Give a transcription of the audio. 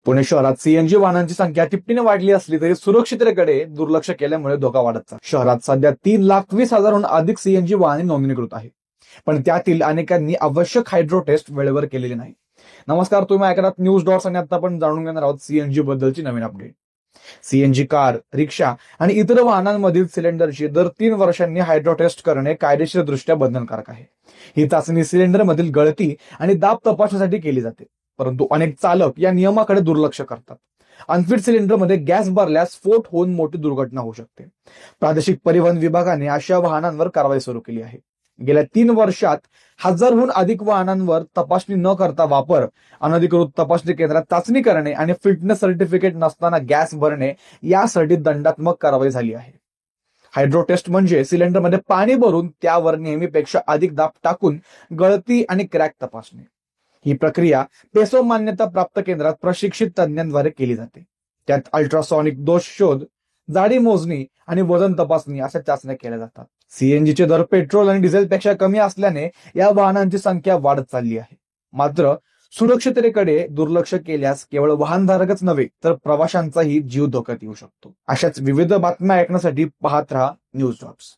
पुणे शहरात सीएनजी वाहनांची संख्या तिपटीने वाढली असली तरी सुरक्षिततेकडे दुर्लक्ष केल्यामुळे धोका वाढत चालला. शहरात सध्या 3,20,000हून अधिक सीएनजी वाहने नोंदणीकृत आहेत, पण त्यातील अनेकांनी आवश्यक हायड्रो टेस्ट वेळेवर केलेली नाही. नमस्कार, तुम्ही ऐकतात न्यूज डॉट्स आणि आता आपण जाणून घेणार आहोत सीएनजी बद्दलची नवीन अपडेट. सीएनजी कार, रिक्षा आणि इतर वाहनांमधील सिलेंडरची दर 3 वर्षांनी हायड्रो टेस्ट करणे कायदेशीरदृष्ट्या बंधनकारक आहे. ही चाचणी सिलेंडरमधील गळती आणि दाब तपासण्यासाठी केली जाते, परंतु अनेक चालक या नियमाकडे दुर्लक्ष करतात. अनफिट सिलेंडरमध्ये गॅस भरल्यास स्फोट होऊन मोठी दुर्घटना होऊ शकते. प्रादेशिक परिवहन विभागाने अशा वाहनांवर कारवाई सुरू केली आहे. गेल्या 3 वर्षात 1000हून अधिक वाहनांवर तपासणी न करता वापर, अनधिकृत तपासणी केंद्रात चाचणी करणे आणि फिटनेस सर्टिफिकेट नसताना गॅस भरणे यासाठी दंडात्मक कारवाई झाली आहे. हायड्रो टेस्ट म्हणजे सिलेंडरमध्ये पाणी भरून त्यावर नेहमीपेक्षा अधिक दाब टाकून गळती आणि क्रॅक तपासणे. ही प्रक्रिया पेसो मान्यता प्राप्त केंद्रात प्रशिक्षित तज्ञांद्वारे केली जाते. त्यात अल्ट्रासॉनिक दोष शोध, जाडी मोजणी आणि वजन तपासणी अशा चाचण्या केल्या जातात. सीएनजीचे दर पेट्रोल आणि डिझेलपेक्षा कमी असल्याने या वाहनांची संख्या वाढत चालली आहे. मात्र सुरक्षिततेकडे दुर्लक्ष केल्यास केवळ वाहनधारकच नव्हे तर प्रवाशांचाही जीव धोक्यात येऊ शकतो. अशाच विविध बातम्या ऐकण्यासाठी पाहत रहा न्यूज डॉट्स.